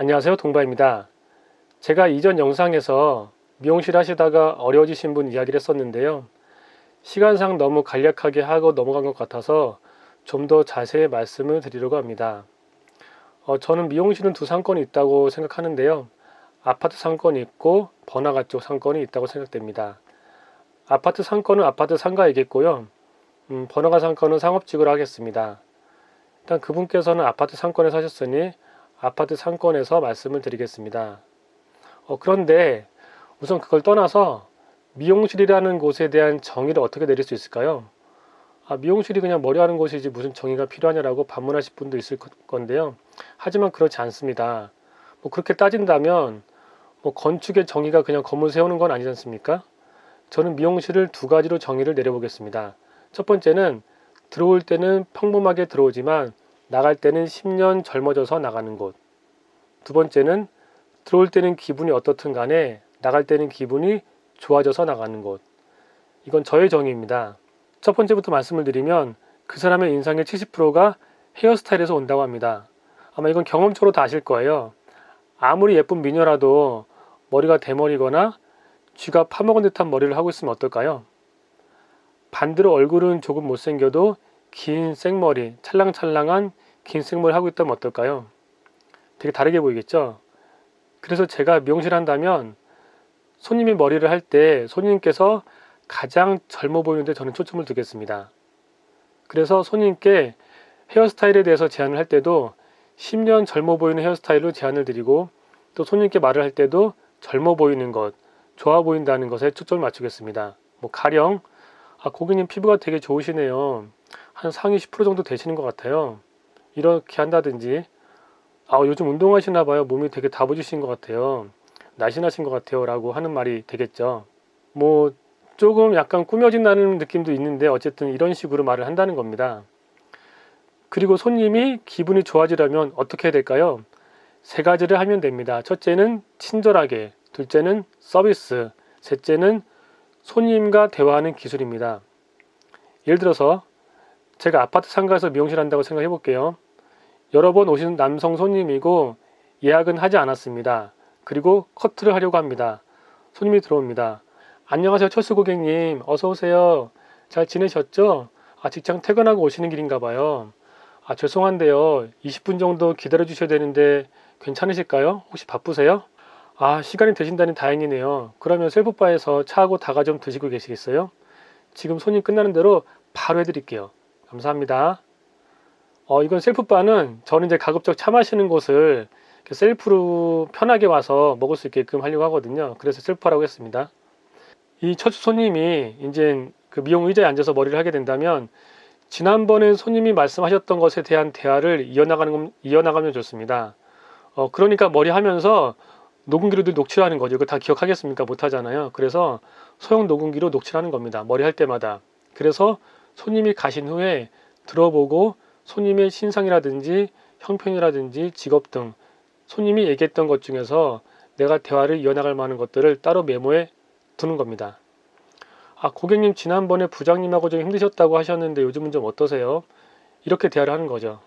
안녕하세요, 동바입니다. 제가 이전 영상에서 미용실 하시다가 어려워지신 분 이야기를 했었는데요. 시간상 너무 간략하게 하고 넘어간 것 같아서 좀 더 자세히 말씀을 드리려고 합니다. 저는 미용실은 두 상권이 있다고 생각하는데요. 아파트 상권이 있고 번화가 쪽 상권이 있다고 생각됩니다. 아파트 상권은 아파트 상가이겠고요. 번화가 상권은 상업직으로 하겠습니다. 일단 그분께서는 아파트 상권에 사셨으니 아파트 상권에서 말씀을 드리겠습니다. 그런데 우선 그걸 떠나서 미용실이라는 곳에 대한 정의를 어떻게 내릴 수 있을까요? 미용실이 그냥 머리 하는 곳이지 무슨 정의가 필요하냐라고 반문하실 분도 있을 건데요. 하지만 그렇지 않습니다. 그렇게 따진다면 건축의 정의가 그냥 건물 세우는 건 아니지 않습니까? 저는 미용실을 두 가지로 정의를 내려보겠습니다. 첫 번째는 들어올 때는 평범하게 들어오지만 나갈 때는 10년 젊어져서 나가는 곳. 두 번째는 들어올 때는 기분이 어떻든 간에 나갈 때는 기분이 좋아져서 나가는 곳. 이건 저의 정의입니다. 첫 번째부터 말씀을 드리면 그 사람의 인상의 70%가 헤어스타일에서 온다고 합니다. 아마 이건 경험적으로 다 아실 거예요. 아무리 예쁜 미녀라도 머리가 대머리거나 쥐가 파먹은 듯한 머리를 하고 있으면 어떨까요? 반대로 얼굴은 조금 못생겨도 긴 생머리, 찰랑찰랑한 긴 생머리를 하고 있다면 어떨까요? 되게 다르게 보이겠죠? 그래서 제가 미용실 한다면 손님이 머리를 할 때 손님께서 가장 젊어 보이는데 저는 초점을 두겠습니다. 그래서 손님께 헤어스타일에 대해서 제안을 할 때도 10년 젊어 보이는 헤어스타일로 제안을 드리고 또 손님께 말을 할 때도 젊어 보이는 것, 좋아 보인다는 것에 초점을 맞추겠습니다. 가령 고객님 피부가 되게 좋으시네요. 한 상위 10% 정도 되시는 것 같아요. 이렇게 한다든지 요즘 운동하시나 봐요. 몸이 되게 다부지신 것 같아요. 날씬하신 것 같아요. 라고 하는 말이 되겠죠. 조금 약간 꾸며진다는 느낌도 있는데 어쨌든 이런 식으로 말을 한다는 겁니다. 그리고 손님이 기분이 좋아지려면 어떻게 해야 될까요? 세 가지를 하면 됩니다. 첫째는 친절하게, 둘째는 서비스, 셋째는 손님과 대화하는 기술입니다. 예를 들어서 제가 아파트 상가에서 미용실 한다고 생각해 볼게요. 여러 번 오신 남성 손님이고 예약은 하지 않았습니다. 그리고 커트를 하려고 합니다. 손님이 들어옵니다. 안녕하세요, 철수 고객님. 어서 오세요. 잘 지내셨죠? 직장 퇴근하고 오시는 길인가 봐요. 죄송한데요. 20분 정도 기다려 주셔야 되는데 괜찮으실까요? 혹시 바쁘세요? 시간이 되신다니 다행이네요. 그러면 셀프바에서 차하고 다가 좀 드시고 계시겠어요? 지금 손님 끝나는 대로 바로 해드릴게요. 감사합니다. 이건 셀프바는 저는 이제 가급적 차 마시는 곳을 셀프로 편하게 와서 먹을 수 있게끔 하려고 하거든요. 그래서 셀프바라고 했습니다. 이 첫 손님이 이제 그 미용 의자에 앉아서 머리를 하게 된다면 지난번에 손님이 말씀하셨던 것에 대한 대화를 이어나가면 좋습니다. 그러니까 머리 하면서 녹음기로 녹칠하는 거죠. 이거 다 기억하겠습니까? 못하잖아요. 그래서 소형 녹음기로 녹칠하는 겁니다. 머리 할 때마다. 그래서 손님이 가신 후에 들어보고 손님의 신상이라든지 형편이라든지 직업 등 손님이 얘기했던 것 중에서 내가 대화를 이어나갈 만한 것들을 따로 메모해 두는 겁니다. 고객님 지난번에 부장님하고 좀 힘드셨다고 하셨는데 요즘은 좀 어떠세요? 이렇게 대화를 하는 거죠.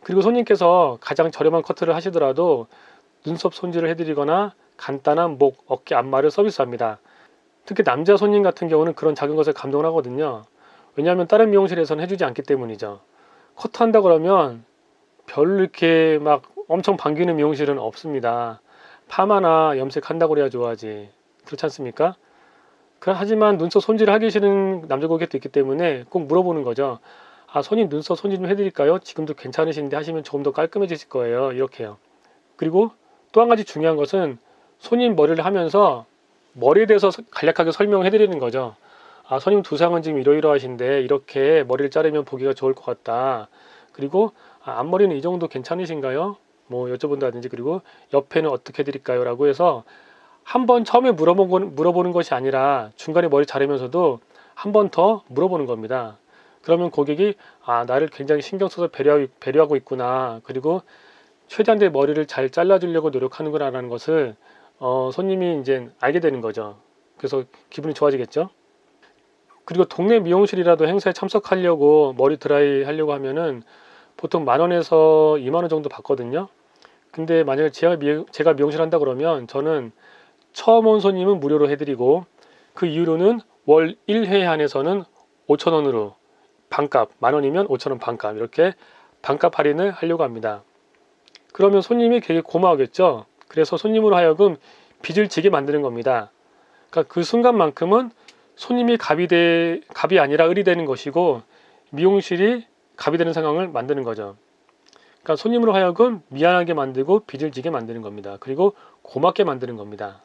그리고 손님께서 가장 저렴한 커트를 하시더라도 눈썹 손질을 해드리거나 간단한 목, 어깨 안마를 서비스합니다. 특히 남자 손님 같은 경우는 그런 작은 것에 감동을 하거든요. 왜냐하면 다른 미용실에서는 해주지 않기 때문이죠. 커트한다 그러면 별로 이렇게 막 엄청 반기는 미용실은 없습니다. 파마나 염색한다고 그래야 좋아하지. 그렇지 않습니까? 하지만 눈썹 손질을 하기 싫은 남자 고객도 있기 때문에 꼭 물어보는 거죠. 손님 눈썹 손질 좀 해드릴까요? 지금도 괜찮으신데 하시면 조금 더 깔끔해지실 거예요. 이렇게요. 그리고 또 한 가지 중요한 것은 손님 머리를 하면서 머리에 대해서 간략하게 설명을 해드리는 거죠. 손님 두상은 지금 이러이러하신데 이렇게 머리를 자르면 보기가 좋을 것 같다. 그리고 앞머리는 이 정도 괜찮으신가요? 여쭤본다든지 그리고 옆에는 어떻게 해드릴까요? 라고 해서 한 번 처음에 물어보는 것이 아니라 중간에 머리 자르면서도 한 번 더 물어보는 겁니다. 그러면 고객이 나를 굉장히 신경 써서 배려하고 있구나. 그리고 최대한 내 머리를 잘 잘라주려고 노력하는구나라는 것을 손님이 이제 알게 되는 거죠. 그래서 기분이 좋아지겠죠. 그리고 동네 미용실이라도 행사에 참석하려고 머리 드라이 하려고 하면은 보통 10,000원에서 20,000원 정도 받거든요. 근데 만약에 제가 미용실 한다 그러면 저는 처음 온 손님은 무료로 해드리고 그 이후로는 월 1회 한해서는 5,000원으로 반값, 10,000원이면 5,000원 반값 이렇게 반값 할인을 하려고 합니다. 그러면 손님이 되게 고마워하겠죠. 그래서 손님으로 하여금 빚을 지게 만드는 겁니다. 그러니까 그 순간만큼은 손님이 갑이 아니라 을이 되는 것이고 미용실이 갑이 되는 상황을 만드는 거죠. 그러니까 손님으로 하여금 미안하게 만들고 빚을 지게 만드는 겁니다. 그리고 고맙게 만드는 겁니다.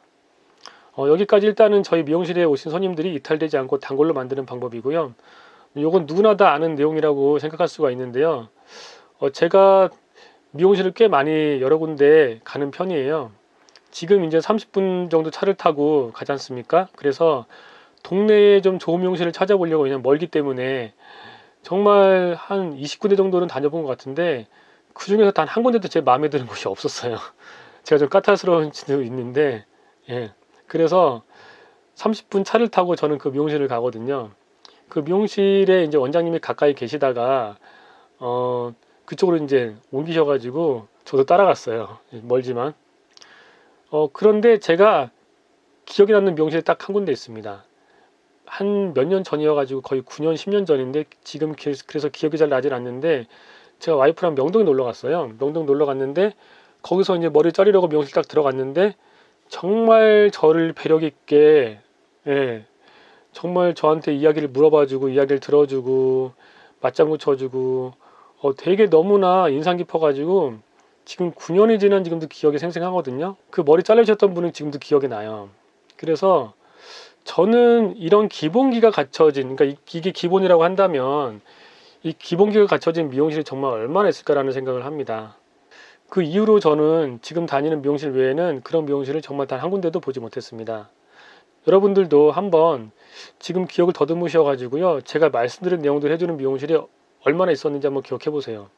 여기까지 일단은 저희 미용실에 오신 손님들이 이탈되지 않고 단골로 만드는 방법이고요. 이건 누구나 다 아는 내용이라고 생각할 수가 있는데요. 제가 미용실을 꽤 많이 여러 군데 가는 편이에요. 지금 이제 30분 정도 차를 타고 가지 않습니까? 그래서 동네에 좀 좋은 미용실을 찾아보려고 그냥 멀기 때문에 정말 한 20군데 정도는 다녀본 것 같은데 그 중에서 단 한 군데도 제 마음에 드는 곳이 없었어요. 제가 좀 까탈스러운 지도 있는데, 예. 그래서 30분 차를 타고 저는 그 미용실을 가거든요. 그 미용실에 이제 원장님이 가까이 계시다가, 그쪽으로 이제 옮기셔가지고 저도 따라갔어요. 멀지만. 그런데 제가 기억에 남는 미용실이 딱 한 군데 있습니다. 한 몇 년 전이어가지고 거의 9년, 10년 전인데 지금 그래서 기억이 잘 나진 않는데 제가 와이프랑 명동에 놀러 갔어요. 명동 놀러 갔는데 거기서 이제 머리 자르려고 미용실 딱 들어갔는데 정말 저를 배려 있게, 예, 정말 저한테 이야기를 물어봐주고 이야기를 들어주고 맞장구 쳐주고 되게 너무나 인상 깊어가지고 지금 9년이 지난 지금도 기억이 생생하거든요. 그 머리 잘라주셨던 분은 지금도 기억이 나요. 그래서 저는 이런 기본기가 갖춰진, 그러니까 이게 기본이라고 한다면 이 기본기가 갖춰진 미용실이 정말 얼마나 있을까라는 생각을 합니다. 그 이후로 저는 지금 다니는 미용실 외에는 그런 미용실을 정말 단 한 군데도 보지 못했습니다. 여러분들도 한번 지금 기억을 더듬으셔 가지고요, 제가 말씀드린 내용들 해주는 미용실이 얼마나 있었는지 한번 기억해 보세요.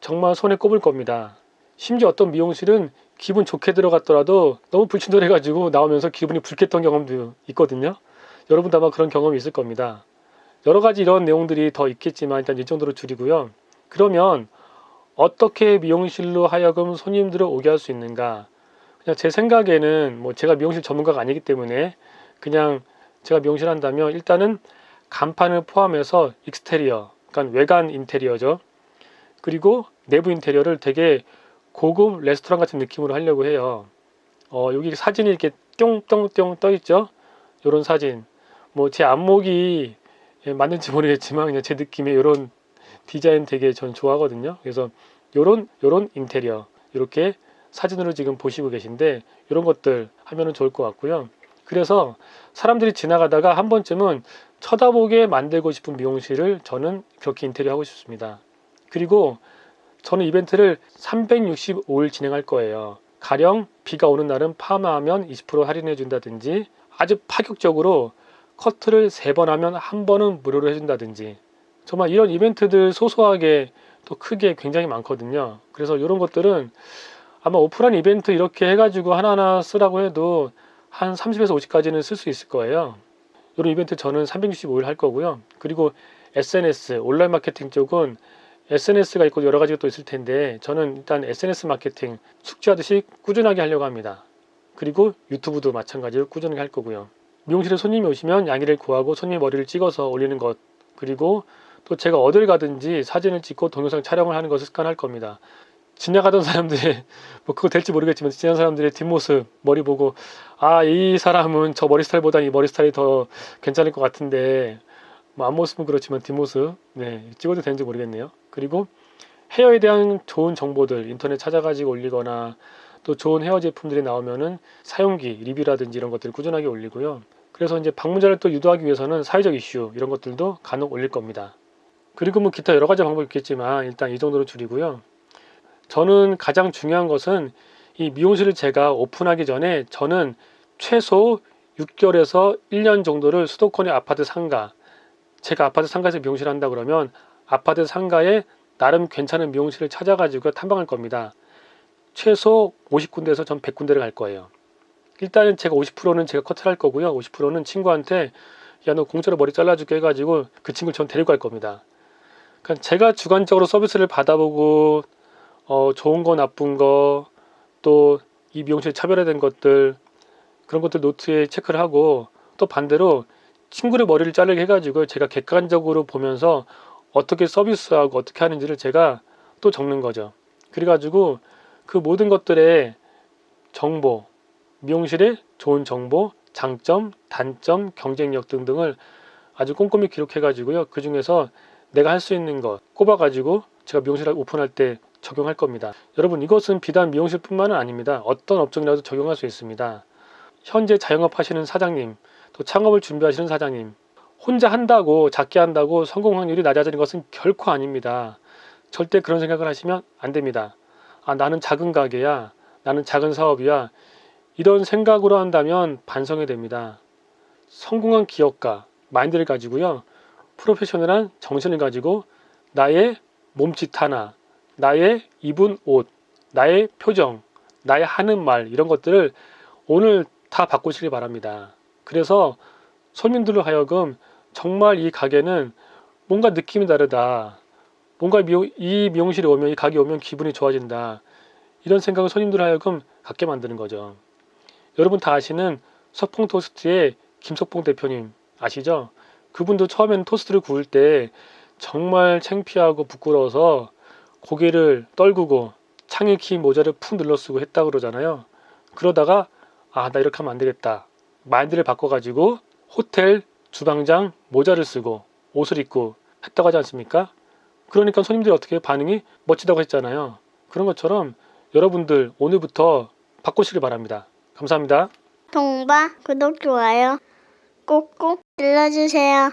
정말 손에 꼽을 겁니다. 심지어 어떤 미용실은 기분 좋게 들어갔더라도 너무 불친절해 가지고 나오면서 기분이 불쾌했던 경험도 있거든요. 여러분도 아마 그런 경험이 있을 겁니다. 여러 가지 이런 내용들이 더 있겠지만 일단 이 정도로 줄이고요. 그러면 어떻게 미용실로 하여금 손님들을 오게 할 수 있는가? 그냥 제 생각에는 뭐 제가 미용실 전문가가 아니기 때문에 그냥 제가 미용실 한다면 일단은 간판을 포함해서 익스테리어, 그러니까 외관 인테리어죠. 그리고 내부 인테리어를 되게 고급 레스토랑 같은 느낌으로 하려고 해요. 여기 사진이 이렇게 뿅뿅뿅 떠 있죠? 이런 사진. 뭐 제 안목이 맞는지 모르겠지만 그냥 제 느낌에 이런 디자인 되게 전 좋아하거든요. 그래서 요런 인테리어 이렇게 사진으로 지금 보시고 계신데 이런 것들 하면은 좋을 것 같고요. 그래서 사람들이 지나가다가 한 번쯤은 쳐다보게 만들고 싶은 미용실을 저는 그렇게 인테리어 하고 싶습니다. 그리고 저는 이벤트를 365일 진행할 거예요. 가령 비가 오는 날은 파마하면 20% 할인해 준다든지 아주 파격적으로 커트를 3번 하면 1번은 무료로 해준다든지 정말 이런 이벤트들 소소하게 또 크게 굉장히 많거든요. 그래서 이런 것들은 아마 오프라인 이벤트 이렇게 해가지고 하나하나 쓰라고 해도 한 30에서 50까지는 쓸 수 있을 거예요. 이런 이벤트 저는 365일 할 거고요. 그리고 SNS, 온라인 마케팅 쪽은 SNS가 있고 여러 가지가 또 있을 텐데 저는 일단 SNS 마케팅 숙지하듯이 꾸준하게 하려고 합니다. 그리고 유튜브도 마찬가지로 꾸준하게 할 거고요. 미용실에 손님이 오시면 양해를 구하고 손님 머리를 찍어서 올리는 것, 그리고 또 제가 어딜 가든지 사진을 찍고 동영상 촬영을 하는 것을 습관할 겁니다. 지나가던 사람들의 뭐 그거 될지 모르겠지만 지나가는 사람들의 뒷모습 머리 보고 이 사람은 저 머리 스타일보다 이 머리 스타일이 더 괜찮을 것 같은데 뭐 앞모습은 그렇지만 뒷모습 찍어도 되는지 모르겠네요. 그리고 헤어에 대한 좋은 정보들 인터넷 찾아가지고 올리거나 또 좋은 헤어 제품들이 나오면은 사용기 리뷰라든지 이런 것들을 꾸준하게 올리고요. 그래서 이제 방문자를 또 유도하기 위해서는 사회적 이슈 이런 것들도 간혹 올릴 겁니다. 그리고 뭐 기타 여러 가지 방법이 있겠지만 일단 이 정도로 줄이고요. 저는 가장 중요한 것은 이 미용실을 제가 오픈하기 전에 저는 최소 6개월에서 1년 정도를 수도권의 아파트 상가, 제가 아파트 상가에서 미용실 한다 그러면 아파트 상가에 나름 괜찮은 미용실을 찾아가지고 탐방할 겁니다. 최소 50군데에서 전 100군데를 갈 거예요. 일단은 제가 50%는 제가 커트를 할 거고요. 50%는 친구한테 야 너 공짜로 머리 잘라줄게 해가지고 그 친구를 전 데리고 갈 겁니다. 그러니까 제가 주관적으로 서비스를 받아보고 좋은 거 나쁜 거 또 이 미용실에 차별화된 것들 그런 것들 노트에 체크를 하고 또 반대로 친구의 머리를 자르게 해가지고 제가 객관적으로 보면서 어떻게 서비스하고 어떻게 하는지를 제가 또 적는 거죠. 그래가지고 그 모든 것들의 정보, 미용실의 좋은 정보, 장점, 단점, 경쟁력 등등을 아주 꼼꼼히 기록해가지고요. 그 중에서 내가 할 수 있는 것 꼽아가지고 제가 미용실 오픈할 때 적용할 겁니다. 여러분 이것은 비단 미용실뿐만은 아닙니다. 어떤 업종이라도 적용할 수 있습니다. 현재 자영업 하시는 사장님, 또 창업을 준비하시는 사장님, 혼자 한다고 작게 한다고 성공 확률이 낮아지는 것은 결코 아닙니다. 절대 그런 생각을 하시면 안 됩니다. 아, 나는 작은 가게야, 나는 작은 사업이야, 이런 생각으로 한다면 반성이 됩니다. 성공한 기업가 마인드를 가지고요, 프로페셔널한 정신을 가지고 나의 몸짓 하나, 나의 입은 옷, 나의 표정, 나의 하는 말 이런 것들을 오늘 다 바꾸시기 바랍니다. 그래서 손님들로 하여금 정말 이 가게는 뭔가 느낌이 다르다. 뭔가 이 미용실에 오면 이 가게 오면 기분이 좋아진다. 이런 생각을 손님들로 하여금 갖게 만드는 거죠. 여러분 다 아시는 석봉토스트의 김석봉 대표님 아시죠? 그분도 처음에는 토스트를 구울 때 정말 창피하고 부끄러워서 고개를 떨구고 창에 낀 모자를 푹 눌러 쓰고 했다고 그러잖아요. 그러다가 아, 나 이렇게 하면 안 되겠다. 마인드를 바꿔가지고 호텔 주방장 모자를 쓰고 옷을 입고 했다고 하지 않습니까? 그러니까 손님들이 어떻게 반응이 멋지다고 했잖아요. 그런 것처럼 여러분들 오늘부터 바꾸시길 바랍니다. 감사합니다. 동바 구독 좋아요 꼭꼭 눌러주세요.